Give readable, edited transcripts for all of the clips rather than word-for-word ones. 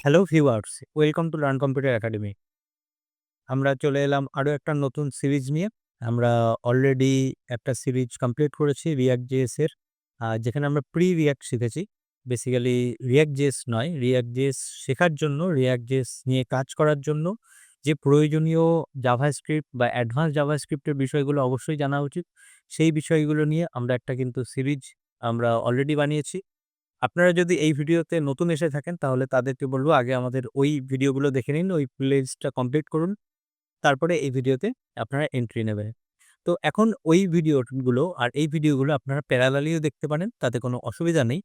Hello viewers, welcome to learn computer academy. আমরা চলে এলাম আরো একটা নতুন সিরিজ নিয়ে। আমরা অলরেডি একটা সিরিজ কমপ্লিট করেছি React.js এর। যেখানে আমরা React শিখেছি। বেসিক্যালি React.js নয়, React.js শেখার জন্য, React.js নিয়ে কাজ করার জন্য যে প্রয়োজনীয় জাভাস্ক্রিপ্ট বা অ্যাডভান্স জাভাস্ক্রিপ্টের বিষয়গুলো অবশ্যই জানা উচিত। সেই বিষয়গুলো নিয়ে আমরা একটা কিন্তু সিরিজ আমরা অলরেডি বানিয়েছি। আপনারা যদি এই ভিডিওতে নতুন এসে থাকেন তাহলে তাদেরকে বলব আগে আমাদের ওই ভিডিওগুলো দেখে নিন, ওই প্লেলিস্টটা কমপ্লিট করুন। তারপরে এই ভিডিওতে আপনারা এন্ট্রি নেবেন। তো এখন ওই ভিডিওগুলো আর এই ভিডিওগুলো আপনারা প্যারালালিও দেখতে পারেন, তাতে কোনো অসুবিধা নেই।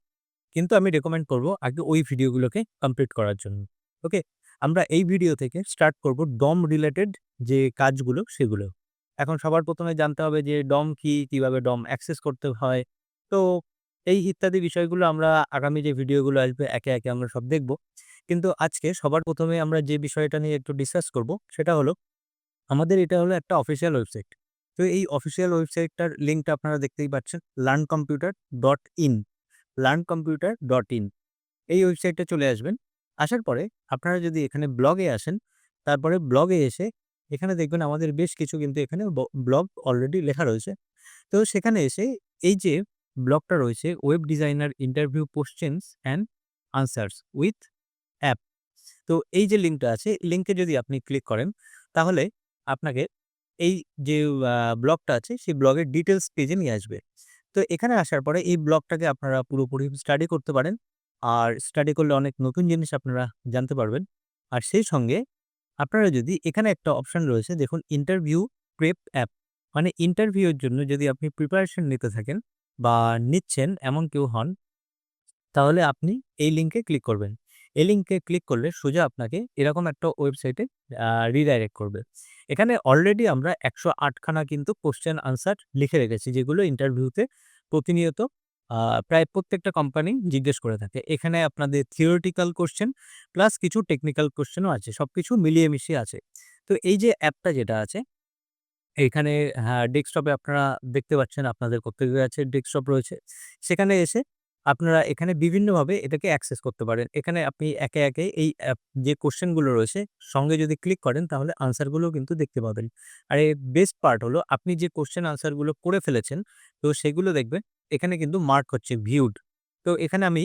কিন্তু আমি রেকমেন্ড করব আগে ওই ভিডিওগুলোকে কমপ্লিট করার জন্য। ওকে? আমরা এই ভিডিও থেকে স্টার্ট করব DOM রিলেটেড যে কাজগুলো সেগুলো। এখন সবার ১ম এ জানতে হবে যে DOM কি? কিভাবে DOM অ্যাক্সেস করতে হয়? তো এই ইত্যাদি বিষয়গুলো আমরা আগামী যে ভিডিওগুলো আসবে একে, একে আমরা সব দেখব। কিন্তু আজকে সবার ১ম এ আমরা যে বিষয়টা নিয়ে একটু ডিসকাস করব সেটা হলো আমাদের এটা হলো একটা অফিসিয়াল ওয়েবসাইট। তো এই অফিসিয়াল ওয়েবসাইটটার লিঙ্কটা আপনারা দেখতেই পাচ্ছেন learncomputer.in learncomputer.in এই ওয়েবসাইটে চলে আসবেন। আসার পরে আপনারা যদি এখানে ব্লগে আসেন, তারপরে ব্লগে এসে এখানে দেখবেন আমাদের বেশ কিছু কিন্তু এখানে ব্লগ অলরেডি লেখা রয়েছে। তো সেখানে এসে এই যে ব্লগটা রয়েছে web designer interview questions and answers with app. তো এই যে লিঙ্কটা আছে, লিঙ্কে যদি আপনি ক্লিক করেন তাহলে আপনাকে এই যে ব্লগটা আছে সেই ব্লগের ডিটেইলস পেজে নিয়ে আসবে। তো এখানে আসার পরে এই ব্লগটাকে আপনারা পুরোপুরি স্টাডি করতে পারেন। আর স্টাডি করলে অনেক নতুন জিনিস আপনারা জানতে পারবেন। আর সেই সঙ্গে আপনারা যদি এখানে একটা অপশন রয়েছে দেখুন ইন্টারভিউ প্রেপ অ্যাপ। মানে ইন্টারভিউ এর জন্য যদি আপনি প্রিপারেশন নিতে থাকেন বা নিচ্ছেন এমন কেউ হন, তাহলে আপনি এই লিঙ্কে ক্লিক করবেন। এই লিঙ্কে ক্লিক করলে সোজা আপনাকে এরকম একটা ওয়েবসাইটে রিডাইরেক্ট করবে। এখানে অলরেডি আমরা ১০৮ খানা কিন্তু কোয়েশ্চেন আনসার লিখে রেখেছি, যেগুলো ইন্টারভিউতে প্রতিনিয়ত আ প্রায় প্রত্যেকটা কোম্পানি জিজ্ঞেস করে থাকে। এখানে আপনাদের থিওরিটিক্যাল কোয়েশ্চেন প্লাস কিছু টেকনিক্যাল কোয়েশ্চেনও আছে। সবকিছু মিলিয়ে মিশিয়ে আছে। তো এই যে অ্যাপটা যেটা আছে এইখানে, হ্যাঁ, ডেস্কটপে আপনারা দেখতে পাচ্ছেন আপনাদের প্রত্যেকের কাছে ডেস্কটপ রয়েছে। সেখানে এসে আপনারা এখানে বিভিন্নভাবে এটাকে অ্যাক্সেস করতে পারেন। এখানে আপনি একে, একে এই যে কোয়েশ্চেন গুলো রয়েছে সঙ্গে যদি ক্লিক করেন তাহলে আনসার গুলোও কিন্তু দেখতে পাবেন। আর এর বেস্ট পার্ট হলো আপনি যে কোয়েশ্চেন আনসার গুলো করে ফেলেছেন, তো সেগুলো দেখবেন এখানে কিন্তু মার্ক হচ্ছে ভিউড। তো এখানে আমি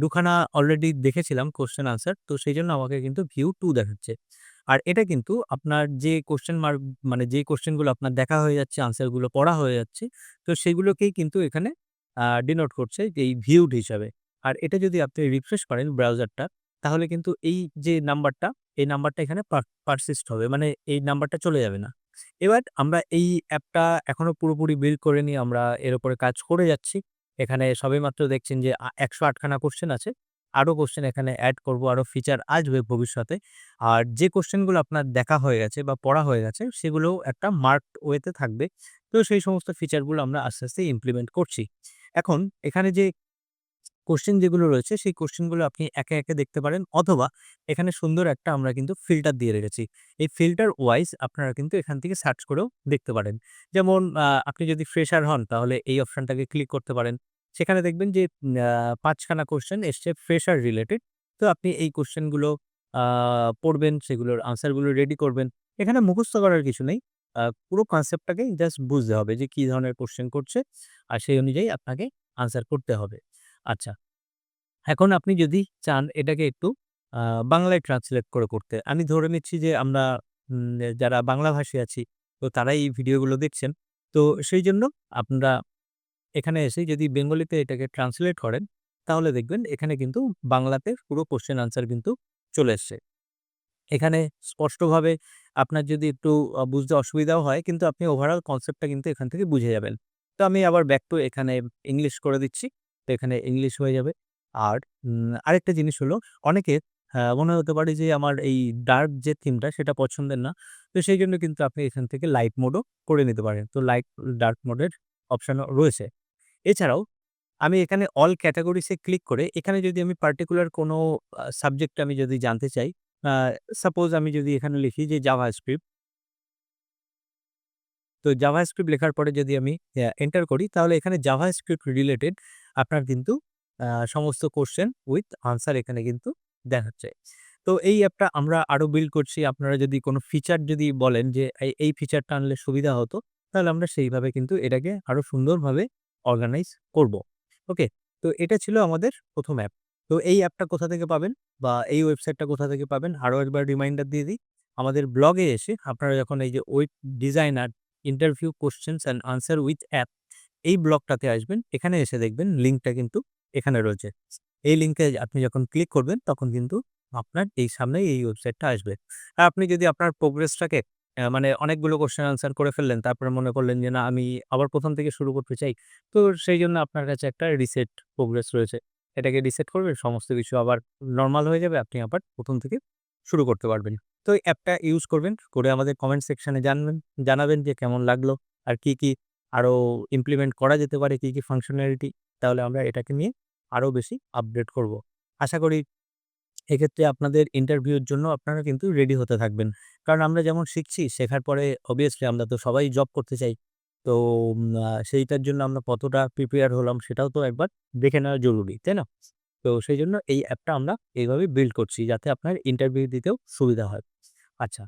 ২ খানা অলরেডি দেখেছিলাম কোয়েশ্চেন আনসার। তো সেইজন্য আমাকে কিন্তু ভিউ 2 দেখাচ্ছে। আর এটা কিন্তু আপনার যে কোয়েশ্চেন মার্ক, মানে যেই কোয়েশ্চেন গুলো আপনার দেখা হয়ে যাচ্ছে, আনসার গুলো পড়া হয়ে যাচ্ছে, তো সেগুলোকেই কিন্তু এখানে ডিনোট করছে যে এই ভিউড হিসাবে। আর এটা যদি আপনি রিফ্রেশ করেন ব্রাউজারটা, তাহলে কিন্তু এই যে নাম্বারটা, এই নাম্বারটা এখানে পারসিস্ট হবে। মানে এই নাম্বারটা চলে যাবে না। এবার আমরা এই অ্যাপটা এখনো পুরোপুরি বিল্ড করিনি। আমরা এর উপরে কাজ করে যাচ্ছি। এখানে সবেমাত্র দেখছেন যে ১০৮ খানা কোয়েশ্চেন আছে। আরো কোয়েশ্চেন এখানে এড করব, আরো ফিচার আসবে ভবিষ্যতে। আর যে কোয়েশ্চেন গুলো আপনার দেখা হয়ে গেছে বা পড়া হয়ে গেছে সেগুলোও একটা মার্কড ওয়েতে থাকবে। তো সেই সমস্ত ফিচার গুলো আমরা আস্তে, আস্তে ইমপ্লিমেন্ট করছি। এখন এখানে যে কোয়েশ্চেন যেগুলো রয়েছে সেই কোয়েশ্চেন গুলো আপনি একে, একে দেখতে পারেন, অথবা এখানে সুন্দর একটা আমরা কিন্তু ফিল্টার দিয়ে রেখেছি। এই ফিল্টার ওয়াইজ আপনারা কিন্তু এখান থেকে সার্চ করেও দেখতে পারেন। যেমন আপনি যদি ফ্রেশার হন তাহলে এই অপশনটাকে ক্লিক করতে পারেন। সেখানে দেখবেন যে ৫ খানা কোয়েশ্চেন এসছে ফ্রেশার রিলেটেড। তো আপনি এই কোয়েশ্চেন গুলো আ পড়বেন, সেগুলোর আনসার গুলো রেডি করবেন। এখানে মুখস্থ করার কিছু নেই। পুরো কনসেপ্টটাকেই জাস্ট বুঝতে হবে যে কি ধরনের কোয়েশ্চেন করছে। আর সেই অনুযায়ী আপনাকে আনসার করতে হবে। আচ্ছা। এখন আপনি যদি চান এটাকে একটু আ বাংলায় ট্রান্সলেট করে করতে, আমি ধরে নিচ্ছি যে আমরা যারা বাংলাভাষী আছি, তো তারাই এই ভিডিওগুলো দেখছেন। তো সেইজন্য আপনারা এখানে এসে যদি বেঙ্গলিতে এটাকে ট্রান্সলেট করেন, তাহলে দেখবেন এখানে কিন্তু বাংলাতে পুরো কোয়েশ্চেন আনসার কিন্তু চলে এসছে। এখানে স্পষ্টভাবে আপনার যদি একটু বুঝতে অসুবিধাও হয়, কিন্তু আপনি ওভারঅল কনসেপ্টটা কিন্তু এখান থেকে বুঝে যাবেন। তো আমি আবার ব্যাক টু এখানে ইংলিশ করে দিচ্ছি। তো এখানে ইংলিশ হয়ে যাবে। আর আরেকটা জিনিস হলো, অনেকের মনে হতে পারে যে আমার এই ডার্ক যে থিমটা সেটা পছন্দের না। তো সেইজন্য কিন্তু আপনি এখান থেকে লাইট মোডও করে নিতে পারেন। তো লাইট ডার্ক মোডের অপশনও রয়েছে। এছাড়াও আমি এখানে অল ক্যাটেগরিস এ ক্লিক করে এখানে যদি আমি পার্টিকুলার কোনো সাবজেক্ট আমি যদি জানতে চাই, আ সাপোজ আমি যদি এখানে লিখি যে জাভাস্ক্রিপ্ট, তো জাভাস্ক্রিপ্ট লেখার পরে যদি আমি এন্টার করি তাহলে এখানে জাভাস্ক্রিপ্ট রিলেটেড আপনার কিন্তু সমস্ত কোয়েশ্চেন উইথ আনসার এখানে কিন্তু দেখাচ্ছে। তো এই অ্যাপটা আমরা আরো বিল্ড করছি। আপনারা যদি কোনো ফিচার যদি বলেন যে এই ফিচারটা আনলে সুবিধা হতো, তাহলে আমরা সেইভাবে কিন্তু এটাকে আরো সুন্দরভাবে অর্গানাইজ করব। ওকে? তো এটা ছিল আমাদের ১ম অ্যাপ। তো এই অ্যাপটা কোথা থেকে পাবেন বা এই ওয়েবসাইটটা কোথা থেকে পাবেন আরো একবার রিমাইন্ডার দিয়ে দিই। আমাদের ব্লগে এসে আপনারা যখন এই যে web designer interview questions and answer with app এই ব্লগটাতে আসবেন। এখানে এসে দেখবেন লিঙ্কটা কিন্তু এখানে রয়েছে। এই লিঙ্কে আপনি যখন ক্লিক করবেন তখন কিন্তু আপনার এই সামনেই এই ওয়েবসাইটটা আসবে। আর আপনি যদি আপনার প্রোগ্রেসটাকে মানে অনেকগুলো কোয়েশ্চেন আনসার করে ফেললেন, তারপরে মনে করলেন যে না আমি আবার ১ম থেকে শুরু করতে চাই। তো সেইজন্য আপনার কাছে একটা রিসেট প্রোগ্রেস রয়েছে। এটাকে রিসেট করবেন, সমস্ত কিছু আবার নরমাল হয়ে যাবে। আপনি আবার ১ম থেকে শুরু করতে পারবেন। তো এই অ্যাপটা ইউজ করবেন, করে আমাদের কমেন্ট সেকশনে জানাবেন যে কেমন লাগলো আর কি আরো ইমপ্লিমেন্ট করা যেতে পারে, কি ফাংশনালিটি। তাহলে আমরা এটাকে নিয়ে আরো বেশি আপডেট করব। আশা করি এক্ষেত্রে আপনাদের ইন্টারভিউর জন্য আপনারা কিন্তু রেডি হতে থাকবেন। কারণ আমরা যেমন শিখছি, শেখার পরে obviously আমরা তো সবাই জব করতে চাই। তো সেইটার জন্য আমরা কতটা প্রিপেয়ার হলাম সেটাও তো একবার দেখে নেওয়া জরুরি, তাই না? তো সেইজন্য এই অ্যাপটা আমরা এইভাবেই বিল্ড করছি যাতে আপনার ইন্টারভিউ দিতেও সুবিধা হয়। আচ্ছা,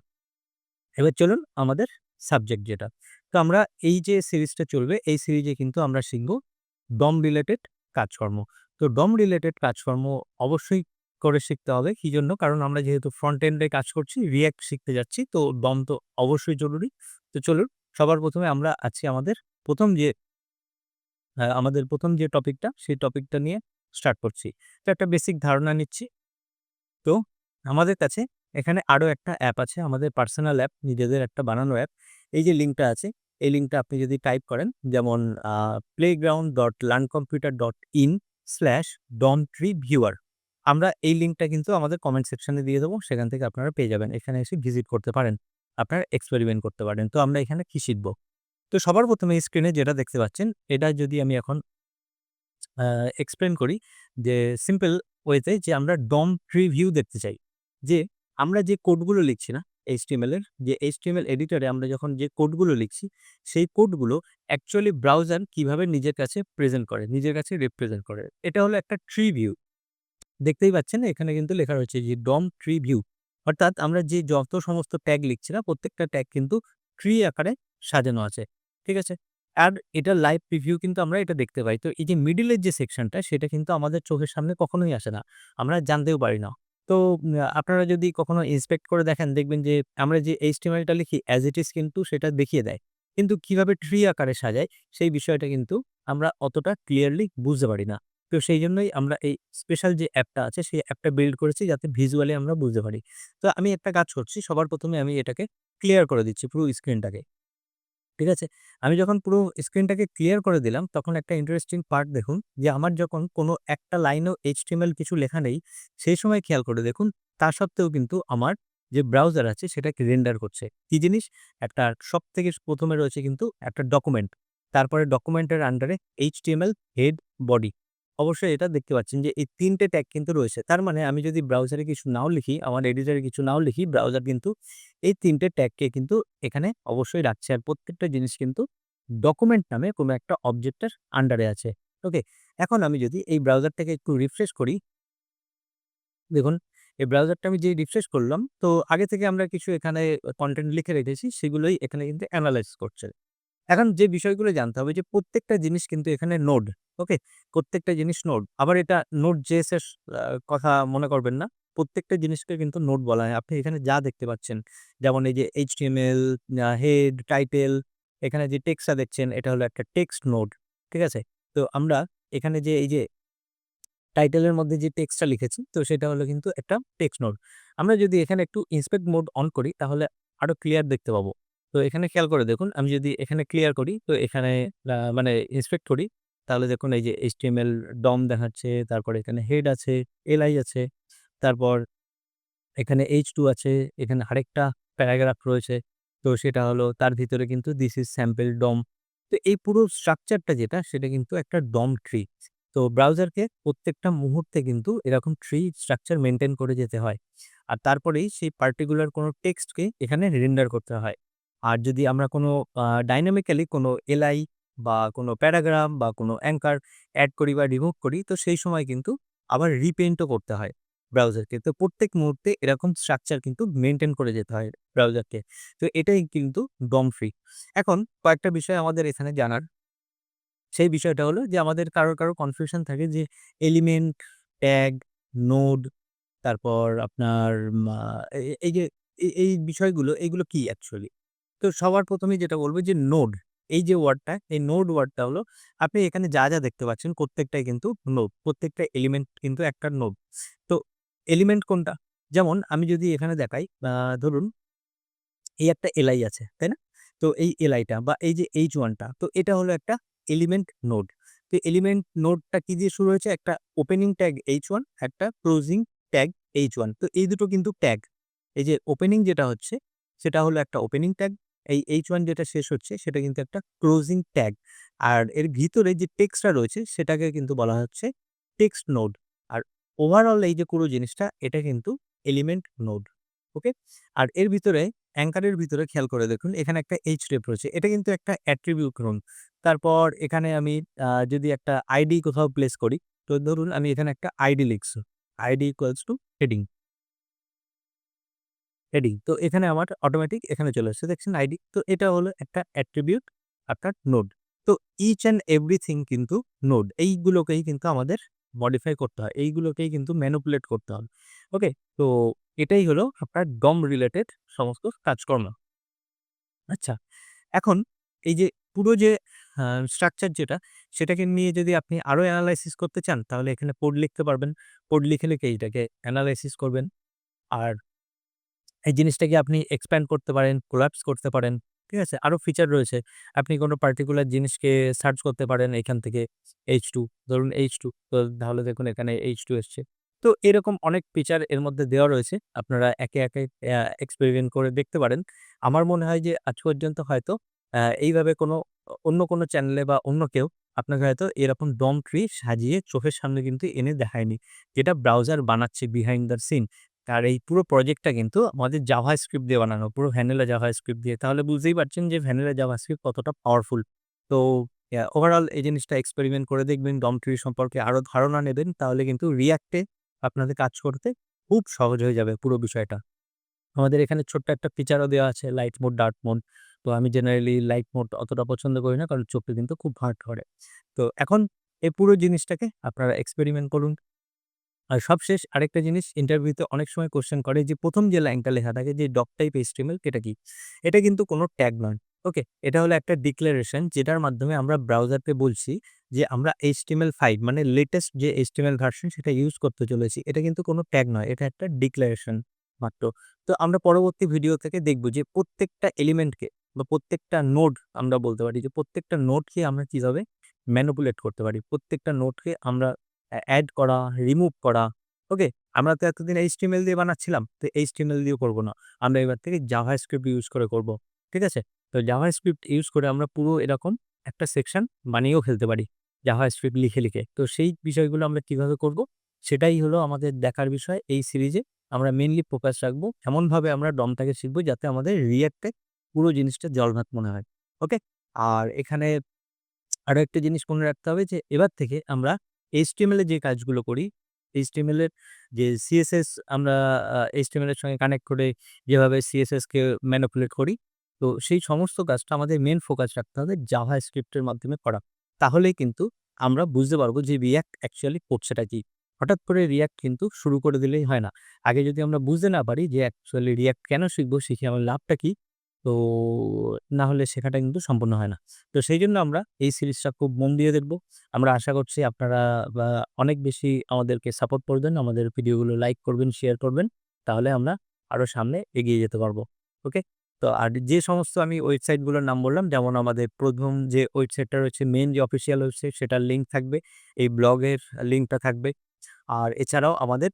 এবার চলুন আমাদের সাবজেক্ট যেটা। তো আমরা এই যে সিরিজটা চলবে, এই সিরিজে কিন্তু আমরা শিখব ডম রিলেটেড কাজকর্ম। তো ডম রিলেটেড কাজকর্ম অবশ্যই করে শিখতে হবে। কি জন্য? কারণ আমরা যেহেতু ফ্রন্ট এন্ড এ কাজ করছি, রিঅ্যাক্ট শিখতে যাচ্ছি। তো ডম তো অবশ্যই জরুরি। তো চলুন সবার ১ম এ আমরা আজকে আমাদের ১ম যে আমাদের ১ম যে টপিকটা, সেই টপিকটা নিয়ে স্টার্ট করছি। তো একটা বেসিক ধারণা নিচ্ছি। তো আমাদের কাছে এখানে আরো একটা অ্যাপ আছে। আমাদের পার্সোনাল অ্যাপ, নিজেদের একটা বানানো অ্যাপ। এই যে লিঙ্কটা আছে, এই লিঙ্কটা আপনি যদি টাইপ করেন যেমন playground.learncomputer.in/domtreeviewer আমরা এই লিঙ্কটা কিন্তু আমাদের কমেন্ট সেকশনে দিয়ে দেবো। সেখান থেকে আপনারা পেয়ে যাবেন। এখানে এসে ভিজিট করতে পারেন। আপনারা এক্সপেরিমেন্ট করতে পারেন। তো আমরা এখানে কি শিখব? তো সবার ১ম এ স্ক্রিনে যেটা দেখতে পাচ্ছেন, এটা যদি আমি এখন আ এক্সপ্লেইন করি যে সিম্পল ওয়েতে যে আমরা DOM ট্রি ভিউ দেখতে চাই। যে আমরা যে কোডগুলো লিখছি না HTML এর, যে HTML এডিটরে আমরা যখন যে কোডগুলো লিখছি, সেই কোডগুলো অ্যাকচুয়ালি ব্রাউজার কিভাবে নিজের কাছে প্রেজেন্ট করে, নিজের কাছে রিপ্রেজেন্ট করে। এটা হলো একটা ট্রি ভিউ। দেখতেই পাচ্ছেন এখানে কিন্তু লেখা রয়েছে যে DOM ট্রি ভিউ। অর্থাৎ আমরা যে যত সমস্ত ট্যাগ লিখছি না, প্রত্যেকটা ট্যাগ কিন্তু ট্রি আকারে সাজানো আছে। ঠিক আছে? আর এটার লাইভ প্রিভিউ কিন্তু আমরা এটা দেখতে পাই। তো এই যে মিডল এর যে সেকশনটা সেটা কিন্তু আমাদের চোখের সামনে কখনোই আসে না। আমরা জানতেও পারি না। তো আপনারা যদি কখনো ইন্সপেক্ট করে দেখেন দেখবেন যে আমরা যে HTML টা লিখি অ্যাজ ইট ইজ কিন্তু সেটা দেখিয়ে দেয়। কিন্তু কিভাবে ট্রি আকারে সাজায় সেই বিষয়টা কিন্তু আমরা অতটা ক্লিয়ারলি বুঝতে পারি না। তো সেইজন্যই আমরা এই স্পেশাল যে অ্যাপটা আছে, সেই অ্যাপটা বিল্ড করেছি যাতে ভিজুয়ালি আমরা বুঝতে পারি। তো আমি একটা কাজ করছি, সবার ১ম এ আমি এটাকে ক্লিয়ার করে দিচ্ছি পুরো স্ক্রিনটাকে। ঠিক আছে? আমি যখন পুরো স্ক্রিনটাকে ক্লিয়ার করে দিলাম, তখন একটা ইন্টারেস্টিং পার্ট দেখুন যে আমার যখন কোনো একটা লাইনেও HTML কিছু লেখা নেই, সেই সময় খেয়াল করে দেখুন, তা সত্ত্বেও কিন্তু আমার যে ব্রাউজার আছে সেটাকে রেন্ডার করছে। কি জিনিস? একটা সবথেকে ১ম এ রয়েছে কিন্তু একটা ডকুমেন্ট। তারপরে ডকুমেন্টের আন্ডারে HTML, হেড, বডি। অবশ্যই এটা দেখতে পাচ্ছেন যে এই ৩ টে ট্যাগ কিন্তু রয়েছে। তার মানে আমি যদি ব্রাউজারে কিছু নাও লিখি, আমার এডিটরে কিছু নাও লিখি, ব্রাউজার কিন্তু এই ৩ টে ট্যাগকে কিন্তু এখানে অবশ্যই রাখছে। আর প্রত্যেকটা জিনিস কিন্তু ডকুমেন্ট নামে কোনো একটা অবজেক্টের আন্ডারে আছে। ওকে? এখন আমি যদি এই ব্রাউজারটাকে একটু রিফ্রেশ করি, দেখুন এই ব্রাউজারটা আমি যেই রিফ্রেশ করলাম, তো আগে থেকে আমরা কিছু এখানে কনটেন্ট লিখে রেখেছি, সেগুলোই এখানে কিন্তু এনালাইজ করছে। এখন যে বিষয়গুলো জানতে হবে যে প্রত্যেকটা জিনিস কিন্তু এখানে নোড। ওকে? প্রত্যেকটা জিনিস নোড। আবার এটা Node.js এর কথা মনে করবেন না। প্রত্যেকটা জিনিসকে কিন্তু নোড বলা হয়। আপনি এখানে যা দেখতে পাচ্ছেন, যেমন এই যে HTML, হেড, টাইটেল, এখানে যে টেক্সটটা দেখছেন এটা হলো একটা টেক্সট নোড। ঠিক আছে? তো আমরা এখানে যে এই যে টাইটেলের মধ্যে যে টেক্সটটা লিখেছি, তো সেটা হলো কিন্তু একটা টেক্সট নোড। আমরা যদি এখানে একটু ইন্সপেক্ট মোড অন করি তাহলে আরো ক্লিয়ার দেখতে পাবো। তো এখানে খেয়াল করে দেখুন, আমি যদি এখানে ক্লিয়ার করি তো এখানে মানে ইন্সপেক্ট করি তাহলে দেখুন এই যে HTML DOM দেখাচ্ছে, তারপরে এখানে হেড আছে, li আছে, তারপর এখানে H2 আছে, এখানে আরেকটা প্যারাগ্রাফ রয়েছে। তো সেটা হলো তার ভিতরে কিন্তু দিস ইজ স্যাম্পল ডম। তো এই পুরো স্ট্রাকচারটা যেটা সেটা কিন্তু একটা ডম ট্রি। তো ব্রাউজারকে প্রত্যেকটা মুহূর্তে কিন্তু এরকম ট্রি স্ট্রাকচার মেইনটেইন করে যেতে হয়। আর তারপরেই সেই পার্টিকুলার কোনো টেক্সটকে এখানে রেন্ডার করতে হয়। আর যদি আমরা কোনো ডাইনামিক্যালি কোনো li বা কোনো প্যারাগ্রাফ বা কোনো অ্যাঙ্কার এড করি বা রিমুভ করি তো সেই সময় কিন্তু আবার রিপেইন্টও করতে হয়। ব্রাউজারকে। তো প্রত্যেক মুহূর্তে এরকম স্ট্রাকচার কিন্তু মেইনটেইন করে যেতে হয় ব্রাউজারকে। তো এটাই কিন্তু DOM ফ্রি। এখন কয়েকটা বিষয় আমাদের এখানে জানার। সেই বিষয়টা হলো যে আমাদের কারো কনফিউশন থাকে যে এলিমেন্ট, ট্যাগ, নোড, তারপর আপনার মা এ এই যে এই বিষয়গুলো এগুলো কি অ্যাকচুয়ালি? তো সবার ১ম এই যেটা বলব যে নোড, এই যে ওয়ার্ডটা, এই নোড ওয়ার্ডটা হলো আপনি এখানে যা দেখতে পাচ্ছেন প্রত্যেকটাই কিন্তু নোড। প্রত্যেকটা এলিমেন্ট কিন্তু একটা নোড। তো এলিমেন্ট কোনটা? যেমন আমি যদি এখানে দেখাই ধরুন এই একটা এলআই আছে, তাই না? তো এই এলআইটা বা এই যে H1 টা তো এটা হলো একটা এলিমেন্ট নোড। তো এলিমেন্ট নোডটা কি দিয়ে শুরু হয়েছে? একটা ওপেনিং ট্যাগ H1, একটা ক্লোজিং ট্যাগ H1। তো এই দুটো কিন্তু ট্যাগ। এই যে ওপেনিং যেটা হচ্ছে সেটা হলো একটা ওপেনিং ট্যাগ। এই H1 যেটা শেষ হচ্ছে সেটা কিন্তু একটা ক্লোজিং ট্যাগ। আর এর ভিতরে যে টেক্সটটা রয়েছে সেটাকে কিন্তু বলা হচ্ছে টেক্সট নোড। আর ওভারঅল এই যে পুরো জিনিসটা এটা কিন্তু এলিমেন্ট নোড। ওকে? আর এর ভিতরে অ্যাঙ্কারের ভিতরে খেয়াল করে দেখুন এখানে একটা href রয়েছে। এটা কিন্তু একটা অ্যাট্রিবিউট রুম। তারপর এখানে আমি যদি একটা আইডি কোথাও প্লেস করি, তো ধরুন আমি এখানে একটা আইডি লিখছি। ID equals to heading, heading. তো এখানে আমার অটোমেটিক এখানে চলে আসছে। দেখছেন আইডি। তো এটা হলো একটা অ্যাট্রিবিউট, আপনার নোড। তো ইচ অ্যান্ড এভরিথিং কিন্তু নোড। এইগুলোকেই কিন্তু আমাদের মডিফাই করতে হয়। এইগুলোকেই কিন্তু ম্যানিপুলেট করতে হবে। ওকে? তো এটাই হলো আপনার DOM রিলেটেড সমস্ত কাজকর্ম। আচ্ছা, এখন এই যে পুরো যে আ স্ট্রাকচার যেটা, সেটাকে নিয়ে যদি আপনি আরো এনালাইসিস করতে চান, তাহলে এখানে কোড লিখতে পারবেন। কোড লিখে এটাকে এনালাইসিস করবেন। আর এই জিনিসটাকে আপনি এক্সপ্যান্ড করতে পারেন, কোলাপস করতে পারেন। ঠিক আছে? আরো ফিচার রয়েছে। আপনি কোন পার্টিকুলার জিনিসকে সার্চ করতে পারেন এখান থেকে H2 ধরুন H2 তো তাহলে দেখুন এখানে H2 এসছে। তো এরকম অনেক ফিচার এর মধ্যে দেওয়া রয়েছে। আপনারা একে এক্সপেরিমেন্ট করে দেখতে পারেন। আমার মনে হয় যে আজ পর্যন্ত হয়তো এইভাবে অন্য কোনো চ্যানেলে বা অন্য কেউ আপনাকে হয়তো এরকম DOM ট্রি সাজিয়ে চোখের সামনে কিন্তু এনে দেখায়নি। যেটা ব্রাউজার বানাচ্ছে বিহাইন্ড দ্য সিন। আর এই পুরো প্রজেক্টটা কিন্তু আমাদের জাভাস্ক্রিপ্ট দিয়ে বানানো। পুরো ভ্যানিলা জাভাস্ক্রিপ্ট দিয়ে। তাহলে বুঝতেই পারছেন যে ভ্যানিলা জাভাস্ক্রিপ্ট কতটা পাওয়ারফুল। তো ওভারঅল এই জিনিসটা এক্সপেরিমেন্ট করে দেখবেন, ডম ট্রি সম্পর্কে আরো ধারণা নেবেন। তাহলে কিন্তু React এ আপনাদের কাজ করতে খুব সহজ হয়ে যাবে পুরো বিষয়টা। আমাদের এখানে ছোট্ট একটা ফিচারও দেওয়া আছে লাইট মোড, ডার্ক মোড। তো আমি জেনারেলি লাইট মোড অতটা পছন্দ করি না কারণ চোখে কিন্তু খুব হার্ট করে। তো এখন এই পুরো জিনিসটাকে আপনারা এক্সপেরিমেন্ট করুন। আর সবশেষ আরেকটা জিনিস ইন্টারভিউতে অনেক সময় কোয়েশ্চেন করে যে ১ম যে লাইনটা লেখা থাকে যে ডক টাইপ HTML এটা কি? এটা কিন্তু কোনো ট্যাগ নয়। ওকে? এটা হলো একটা ডিক্লারেশন যেটার মাধ্যমে আমরা ব্রাউজারকে বলছি যে আমরা HTML5 মানে লেটেস্ট যে HTML ভার্সন সেটা ইউজ করতে চলেছি। এটা কিন্তু কোনো ট্যাগ নয়। এটা একটা ডিক্লারেশন মাত্র। তো আমরা পরবর্তী ভিডিও থেকে দেখব যে প্রত্যেকটা এলিমেন্টকে বা প্রত্যেকটা নোড আমরা বলতে পারি যে প্রত্যেকটা নোডকে আমরা কিভাবে ম্যানিপুলেট করতে পারি। প্রত্যেকটা নোডকে আমরা এড করা, রিমুভ করা। ওকে? আমরা তো এতদিন HTML দিয়ে বানাচ্ছিলাম। তো HTML দিয়েও করব না। আমরা এবার থেকে জাভাস্ক্রিপ্ট ইউজ করে করব। ঠিক আছে? তো জাভাস্ক্রিপ্ট ইউজ করে আমরা পুরো এরকম একটা সেকশন বানিয়েও ফেলতে পারি। জাভাস্ক্রিপ্ট লিখে। তো সেই বিষয়গুলো আমরা কিভাবে করব? সেটাই হলো আমাদের দেখার বিষয় এই সিরিজে। আমরা মেইনলি ফোকাস রাখবো। এমনভাবে আমরা ডমটাকে শিখব যাতে আমাদের React এ পুরো জিনিসটা জলভাত মনে হয়। ওকে? আর এখানে আরো একটা জিনিস মনে রাখতে হবে যে এবার থেকে আমরা HTML এ যে কাজগুলো করি, HTML এর যে CSS আমরা HTML এর সঙ্গে কানেক্ট করে যেভাবে CSS কে ম্যানিপুলেট করি, তো সেই সমস্ত কাজটা আমাদের মেইন ফোকাস রাখতে হবে জাভাস্ক্রিপ্ট এর মাধ্যমে করা। তাহলেই কিন্তু আমরা বুঝতে পারবো যে React অ্যাকচুয়ালি করছেটা কি। হঠাৎ করে React কিন্তু শুরু করে দিলেই হয় না। আগে যদি আমরা বুঝতে না পারি যে অ্যাকচুয়ালি React কেন শিখবো, শিখে আমার লাভটা কি? তো না হলে শেখাটা কিন্তু সম্পূর্ণ হয় না। তো সেইজন্য আমরা এই সিরিজটা খুব মন দিয়ে দেখব। আমরা আশা করছি আপনারা বা অনেক বেশি আমাদেরকে সাপোর্ট করবেন। আমাদের ভিডিওগুলো লাইক করবেন, শেয়ার করবেন। তাহলে আমরা আরো সামনে এগিয়ে যেতে পারবো। ওকে? তো আর যে সমস্ত আমি ওয়েবসাইট গুলোর নাম বললাম, যেমন আমাদের ১ম যে ওয়েবসাইটটা রয়েছে মেইন যে অফিসিয়াল ওয়েবসাইট সেটার লিঙ্ক থাকবে। এই ব্লগের লিঙ্কটা থাকবে। আর এছাড়াও আমাদের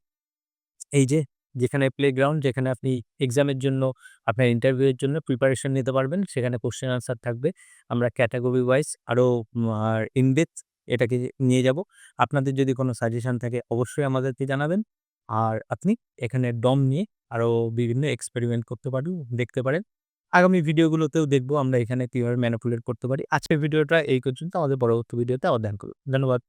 এই যে যেখানে প্লেগ্রাউন্ড যেখানে আপনি এক্সামের জন্য আপনার ইন্টারভিউ এর জন্য প্রিপারেশন নিতে পারবেন। সেখানে কোয়েশ্চেন আনসার থাকবে। আমরা ক্যাটেগরি ওয়াইজ আরো ইন ডেপথ এটাকে নিয়ে যাব। আপনাদের যদি কোনো সাজেশন থাকে অবশ্যই আমাদেরকে জানাবেন। আর আপনি এখানে ডম নিয়ে আরো বিভিন্ন এক্সপেরিমেন্ট করতে পারেন, দেখতে পারেন। আগামী ভিডিওগুলোতেও দেখব আমরা এখানে কিভাবে ম্যানিপুলেট করতে পারি। আজকের ভিডিওটা এই পর্যন্ত। আমাদের পরবর্তী ভিডিওতে আবার দেখা করব। ধন্যবাদ।